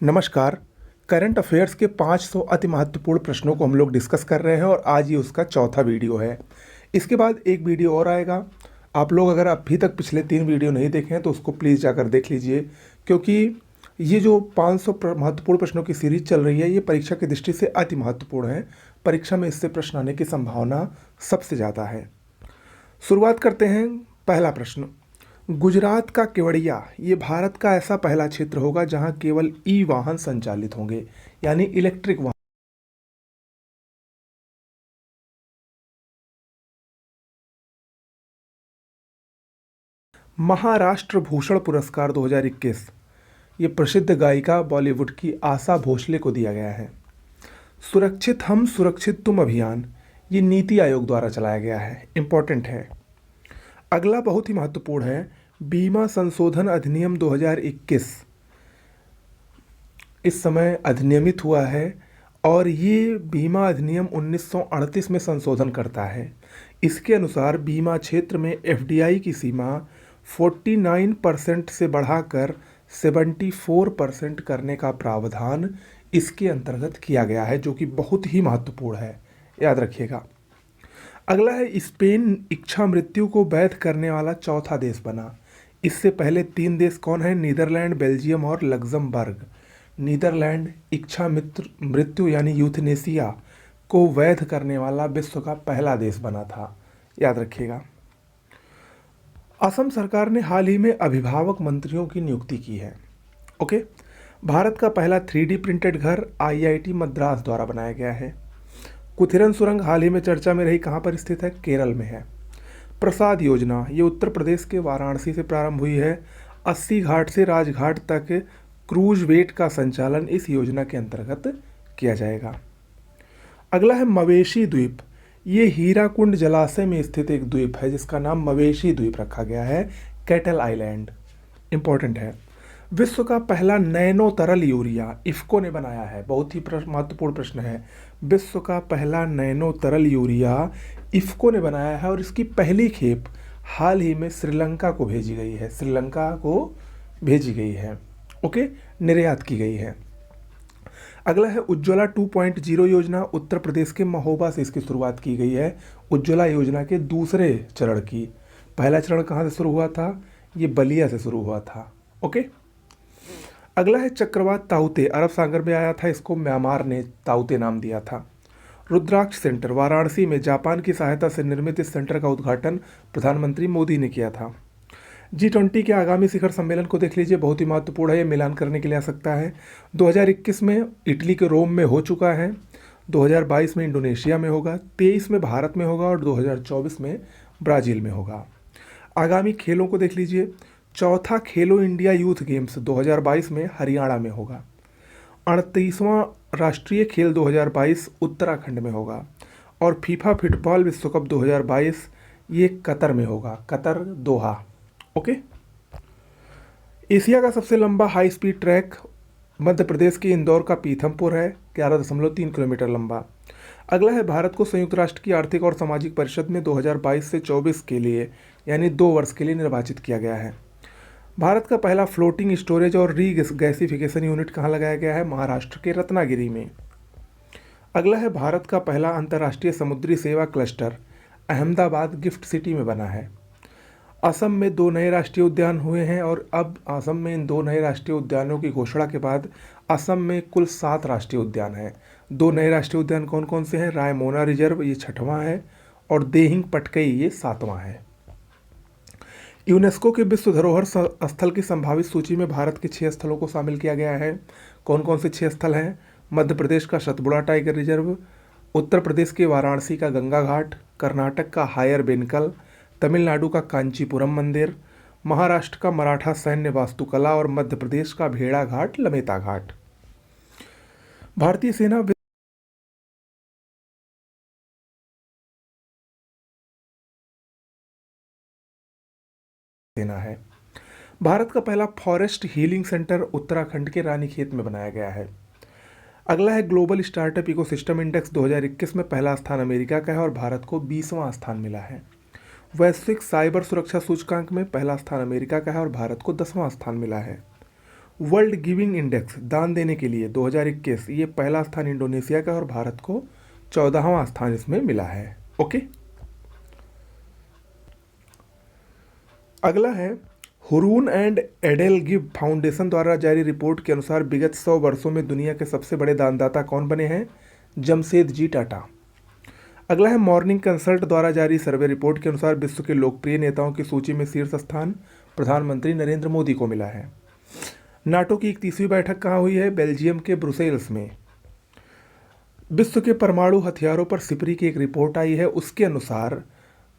नमस्कार। Current affairs के 500 अति महत्वपूर्ण प्रश्नों को हम लोग डिस्कस कर रहे हैं और आज ये उसका चौथा वीडियो है। इसके बाद एक वीडियो और आएगा। आप लोग अगर अभी तक पिछले 3 वीडियो नहीं देखे हैं तो उसको प्लीज़ जाकर देख लीजिए, क्योंकि ये जो 500 महत्वपूर्ण प्रश्नों की सीरीज चल रही है ये परीक्षा की दृष्टि से अति महत्वपूर्ण है। परीक्षा में इससे प्रश्न आने की संभावना सबसे ज़्यादा है। शुरुआत करते हैं। पहला प्रश्न, गुजरात का केवड़िया ये भारत का ऐसा पहला क्षेत्र होगा जहां केवल ई वाहन संचालित होंगे, यानी इलेक्ट्रिक वाहन। महाराष्ट्र भूषण पुरस्कार 2021 ये प्रसिद्ध गायिका बॉलीवुड की आशा भोसले को दिया गया है। सुरक्षित हम सुरक्षित तुम अभियान ये नीति आयोग द्वारा चलाया गया है, इंपॉर्टेंट है। अगला बहुत ही महत्वपूर्ण है, बीमा संशोधन अधिनियम 2021 इस समय अधिनियमित हुआ है और ये बीमा अधिनियम 1938 में संशोधन करता है। इसके अनुसार बीमा क्षेत्र में एफडीआई की सीमा 49% से बढ़ाकर 74% करने का प्रावधान इसके अंतर्गत किया गया है, जो कि बहुत ही महत्वपूर्ण है, याद रखिएगा। अगला है, स्पेन इच्छा मृत्यु को वैध करने वाला चौथा देश बना। इससे पहले 3 देश कौन है? नीदरलैंड, बेल्जियम और लग्जमबर्ग। नीदरलैंड इच्छा मृत्यु यानी यूथनेसिया को वैध करने वाला विश्व का पहला देश बना था, याद रखिएगा। असम सरकार ने हाल ही में अभिभावक मंत्रियों की नियुक्ति की है। ओके। भारत का पहला 3D प्रिंटेड घर आईआईटी मद्रास द्वारा बनाया गया है। कुथिरन सुरंग हाल ही में चर्चा में रही, कहाँ पर स्थित है? केरल में है। प्रसाद योजना ये उत्तर प्रदेश के वाराणसी से प्रारंभ हुई है। 80 घाट से राजघाट तक क्रूज वेट का संचालन इस योजना के अंतर्गत किया जाएगा। अगला है मवेशी द्वीप। ये हीराकुंड जलाशय में स्थित एक द्वीप है जिसका नाम मवेशी द्वीप रखा गया है, कैटल आइलैंड, इंपॉर्टेंट है। विश्व का पहला नैनो तरल यूरिया इफ्को ने बनाया है। बहुत ही महत्वपूर्ण प्रश्न है। विश्व का पहला नैनो तरल यूरिया इफ्को ने बनाया है और इसकी पहली खेप हाल ही में श्रीलंका को भेजी गई है। श्रीलंका को भेजी गई है, ओके, निर्यात की गई है। अगला है उज्ज्वला 2.0 योजना। उत्तर प्रदेश के महोबा से इसकी शुरुआत की गई है। उज्ज्वला योजना के दूसरे चरण की। पहला चरण कहाँ से शुरू हुआ था? ये बलिया से शुरू हुआ था, ओके। अगला है चक्रवात ताउते, अरब सागर में आया था, इसको म्यांमार ने ताउते नाम दिया था। रुद्राक्ष सेंटर वाराणसी में जापान की सहायता से निर्मित इस सेंटर का उद्घाटन प्रधानमंत्री मोदी ने किया था। G20 के आगामी शिखर सम्मेलन को देख लीजिए, बहुत ही महत्वपूर्ण है, ये मिलान करने के लिए आ सकता है। 2021 में इटली के रोम में हो चुका है, 2022 में इंडोनेशिया में होगा, 23 में भारत में होगा और 2024 में ब्राज़ील में होगा। आगामी खेलों को देख लीजिए, चौथा खेलो इंडिया यूथ गेम्स 2022 में हरियाणा में होगा। 38वां राष्ट्रीय खेल 2022 उत्तराखंड में होगा और फीफा फुटबॉल विश्व कप 2022 ये कतर में होगा, कतर दोहा, ओके। एशिया का सबसे लंबा high speed track Madhya Pradesh के इंदौर का पीथमपुर है, 11.3 किलोमीटर लंबा। अगला है, भारत को संयुक्त राष्ट्र की आर्थिक और सामाजिक परिषद में 2022 से 24 के लिए यानी 2 वर्ष के लिए निर्वाचित किया गया है। भारत का पहला फ्लोटिंग स्टोरेज और री गैसिफिकेशन यूनिट कहाँ लगाया गया है? महाराष्ट्र के रत्नागिरी में। अगला है, भारत का पहला अंतर्राष्ट्रीय समुद्री सेवा क्लस्टर अहमदाबाद गिफ्ट सिटी में बना है। असम में 2 नए राष्ट्रीय उद्यान हुए हैं और अब असम में इन 2 नए राष्ट्रीय उद्यानों की घोषणा के बाद असम में कुल 7 राष्ट्रीय उद्यान हैं। 2 नए राष्ट्रीय उद्यान कौन कौन से हैं? रायमोना रिजर्व ये 6वां है और देहिंग पटकई ये 7वां है। यूनेस्को के विश्व धरोहर स्थल की संभावित सूची में भारत के 6 स्थलों को शामिल किया गया है। कौन कौन से 6 स्थल हैं? मध्य प्रदेश का सतपुड़ा टाइगर रिजर्व, उत्तर प्रदेश के वाराणसी का गंगा घाट, कर्नाटक का हायर बेनकल, तमिलनाडु का कांचीपुरम मंदिर, महाराष्ट्र का मराठा सैन्य वास्तुकला और मध्य प्रदेश का भेड़ा घाट लमेता घाट। भारतीय सेना है। भारत का पहला फॉरेस्ट हीलिंग सेंटर उत्तराखंड के रानीखेत में बनाया गया है। अगला है, ग्लोबल स्टार्टअप इकोसिस्टम इंडेक्स 2021 में पहला स्थान अमेरिका का है और भारत को 20वां स्थान मिला है। वैश्विक साइबर सुरक्षा सूचकांक में पहला स्थान अमेरिका का है और भारत को 10वां स्थान मिला है। वर्ल्ड गिविंग इंडेक्स दान देने के लिए 2021, ये पहला स्थान इंडोनेशिया का और भारत को 14वां स्थान इसमें मिला है। ओके, अगला है हुरून एंड एडेल गिव फाउंडेशन द्वारा जारी रिपोर्ट के अनुसार विगत 100 वर्षों में दुनिया के सबसे बड़े दानदाता कौन बने हैं? जमशेदजी टाटा। अगला है मॉर्निंग कंसल्ट द्वारा जारी सर्वे रिपोर्ट के अनुसार विश्व के लोकप्रिय नेताओं की सूची में शीर्ष स्थान प्रधानमंत्री नरेंद्र मोदी को मिला है। नाटो की 31वीं बैठक कहाँ हुई है? बेल्जियम के ब्रुसेल्स में। विश्व के परमाणु हथियारों पर सिपरी की एक रिपोर्ट आई है, उसके अनुसार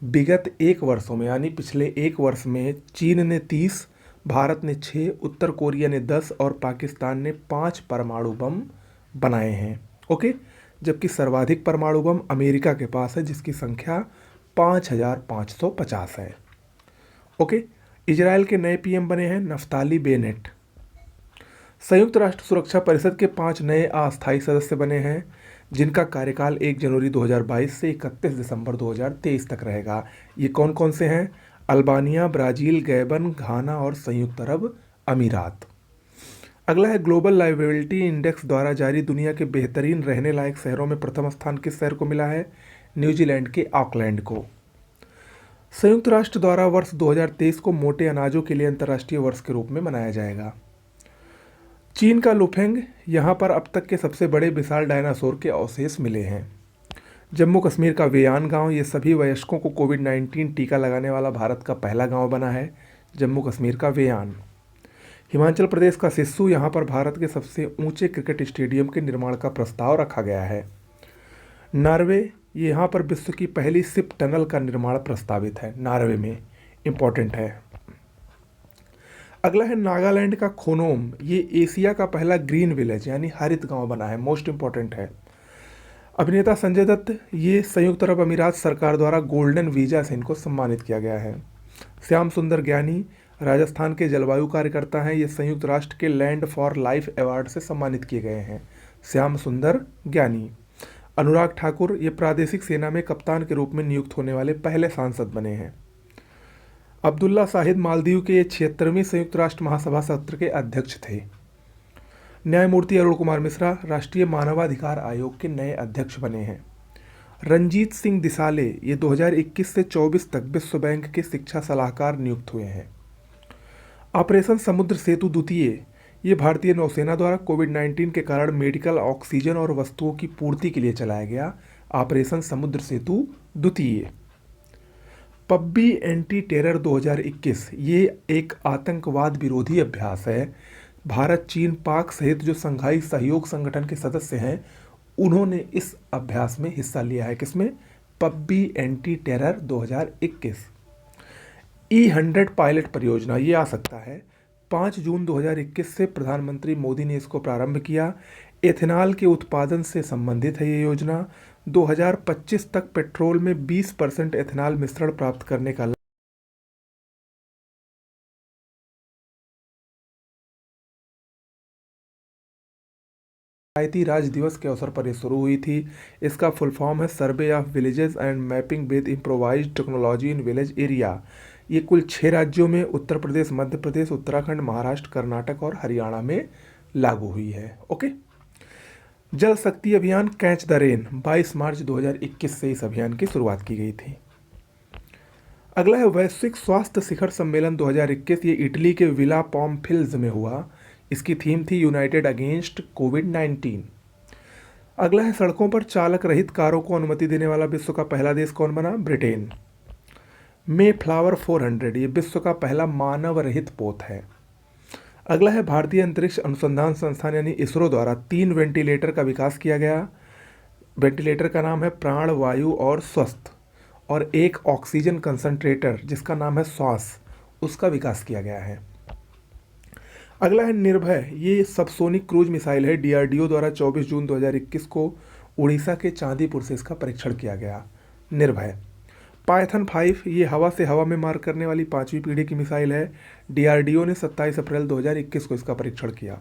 विगत 1 वर्षों में यानी पिछले 1 वर्ष में चीन ने 30, भारत ने 6, उत्तर कोरिया ने 10 और पाकिस्तान ने 5 परमाणु बम बनाए हैं। ओके, जबकि सर्वाधिक परमाणु बम अमेरिका के पास है जिसकी संख्या 5550 है। ओके, इजराइल के नए पीएम बने हैं नफ्ताली बेनेट। संयुक्त राष्ट्र सुरक्षा परिषद के 5 नए अस्थायी सदस्य बने हैं जिनका कार्यकाल 1 जनवरी 2022 से 31 दिसंबर 2023 तक रहेगा। ये कौन कौन से हैं? अल्बानिया, ब्राज़ील, गैबन, घाना और संयुक्त अरब अमीरात। अगला है ग्लोबल लाइवेबिलिटी इंडेक्स द्वारा जारी दुनिया के बेहतरीन रहने लायक शहरों में प्रथम स्थान किस शहर को मिला है? न्यूजीलैंड के ऑकलैंड को। संयुक्त राष्ट्र द्वारा वर्ष 2023 को मोटे अनाजों के लिए अंतर्राष्ट्रीय वर्ष के रूप में मनाया जाएगा। चीन का लुफेंग, यहाँ पर अब तक के सबसे बड़े विशाल डायनासोर के अवशेष मिले हैं। जम्मू कश्मीर का वेयान गांव, ये सभी वयस्कों को कोविड-19 टीका लगाने वाला भारत का पहला गांव बना है, जम्मू कश्मीर का वेयान। हिमाचल प्रदेश का सिस्सू, यहाँ पर भारत के सबसे ऊंचे क्रिकेट स्टेडियम के निर्माण का प्रस्ताव रखा गया है। नॉर्वे, ये यहाँ पर विश्व की पहली शिप टनल का निर्माण प्रस्तावित है, नॉर्वे में, इम्पोर्टेंट है। अगला है नागालैंड का खोनोम, ये एशिया का पहला ग्रीन विलेज यानी हरित गांव बना है, मोस्ट इम्पोर्टेंट है। अभिनेता संजय दत्त, ये संयुक्त अरब अमीरात सरकार द्वारा गोल्डन वीजा से इनको सम्मानित किया गया है। श्याम सुंदर ज्ञानी राजस्थान के जलवायु कार्यकर्ता हैं, ये संयुक्त राष्ट्र के लैंड फॉर लाइफ अवार्ड से सम्मानित किए गए हैं, श्याम सुंदर ज्ञानी। अनुराग ठाकुर, ये प्रादेशिक सेना में कप्तान के रूप में नियुक्त होने वाले पहले सांसद बने हैं। अब्दुल्ला शाहिद मालदीव के 76वीं संयुक्त राष्ट्र महासभा सत्र के अध्यक्ष थे। न्यायमूर्ति अरुण कुमार मिश्रा राष्ट्रीय मानवाधिकार आयोग के नए अध्यक्ष बने हैं। रंजीत सिंह दिसाले, ये 2021 से 24 तक विश्व बैंक के शिक्षा सलाहकार नियुक्त हुए हैं। ऑपरेशन समुद्र सेतु द्वितीय, ये भारतीय नौसेना द्वारा कोविड-19 के कारण मेडिकल ऑक्सीजन और वस्तुओं की पूर्ति के लिए चलाया गया ऑपरेशन समुद्र सेतु द्वितीय। पब्बी एंटी टेरर 2021, ये एक आतंकवाद विरोधी अभ्यास है। भारत, चीन, पाक सहित जो संघाई सहयोग संगठन के सदस्य हैं उन्होंने इस अभ्यास में हिस्सा लिया है। किसमें? पब्बी एंटी टेरर 2021। E100 पायलट परियोजना, ये आ सकता है 5 जून 2021 से प्रधानमंत्री मोदी ने इसको प्रारंभ किया। एथेनॉल के उत्पादन से संबंधित है ये योजना। 2025 तक पेट्रोल में 20% एथेनॉल मिश्रण प्राप्त करने का पंचायती राज दिवस के अवसर पर ये शुरू हुई थी। इसका फुल फॉर्म है survey of villages and mapping with improvised technology in village area. ये कुल 6 राज्यों में उत्तर प्रदेश, मध्य प्रदेश, उत्तराखंड, महाराष्ट्र, कर्नाटक और हरियाणा में लागू हुई है। ओके, जल शक्ति अभियान कैच द रेन 22 मार्च 2021 से इस अभियान की शुरुआत की गई थी। अगला है वैश्विक स्वास्थ्य शिखर सम्मेलन 2021, ये इटली के विला पॉम्फिल्स में हुआ। इसकी थीम थी यूनाइटेड अगेंस्ट कोविड-19। अगला है सड़कों पर चालक रहित कारों को अनुमति देने वाला विश्व का पहला देश कौन बना? ब्रिटेन। मे फ्लावर 400, ये विश्व का पहला मानव रहित पोत है। अगला है भारतीय अंतरिक्ष अनुसंधान संस्थान यानी इसरो द्वारा 3 वेंटिलेटर का विकास किया गया। वेंटिलेटर का नाम है प्राण वायु और स्वस्थ, और एक ऑक्सीजन कंसंट्रेटर जिसका नाम है श्वास, उसका विकास किया गया है। अगला है निर्भय, ये सबसोनिक क्रूज मिसाइल है। DRDO द्वारा 24 जून 2021 को उड़ीसा के चांदीपुर से इसका परीक्षण किया गया। निर्भय। पायथन 5, ये हवा से हवा में मार करने वाली 5वीं पीढ़ी की मिसाइल है। DRDO ने 27 अप्रैल 2021 को इसका परीक्षण किया।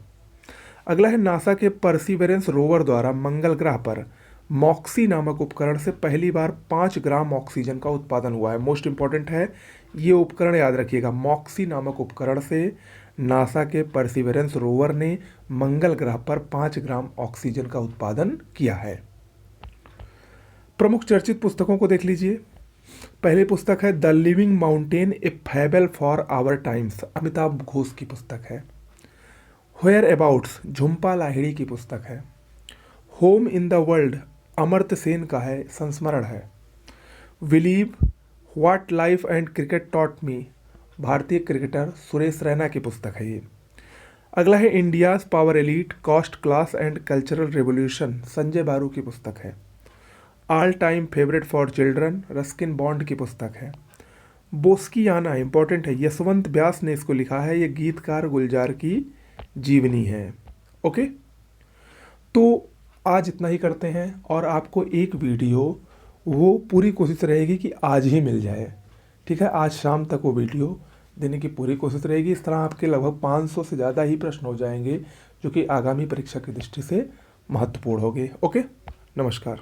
अगला है नासा के परसिवेरेंस रोवर द्वारा मंगल ग्रह पर मॉक्सी नामक उपकरण से पहली बार 5 ग्राम ऑक्सीजन का उत्पादन हुआ है। मोस्ट इंपॉर्टेंट है, ये उपकरण याद रखिएगा। मॉक्सी नामक उपकरण से नासा के परसिवरेंस रोवर ने मंगल ग्रह पर 5 ग्राम ऑक्सीजन का उत्पादन किया है। प्रमुख चर्चित पुस्तकों को देख लीजिए। पहली पुस्तक है the living mountain a fable for our times, Amitabh Ghosh की पुस्तक है। वेयर अबाउट्स झुम्पा लाहिड़ी की पुस्तक है। Home in the world Amartya Sen का है, संस्मरण है। Believe what life and cricket taught me, भारतीय क्रिकेटर सुरेश रैना की पुस्तक है ये। अगला है India's power elite cost class and cultural revolution, Sanjay बारू की पुस्तक है। All time favourite for children, Ruskin bond की पुस्तक है। बोस्कियाना इंपॉर्टेंट है, यशवंत व्यास ने इसको लिखा है, ये गीतकार गुलजार की जीवनी है। ओके, तो आज इतना ही करते हैं और आपको एक वीडियो वो पूरी कोशिश रहेगी कि आज ही मिल जाए, ठीक है। आज शाम तक वो वीडियो देने की पूरी कोशिश रहेगी। इस तरह आपके लगभग 500 से ज़्यादा ही प्रश्न हो जाएंगे जो कि आगामी परीक्षा की दृष्टि से महत्वपूर्ण होंगे। ओके, नमस्कार।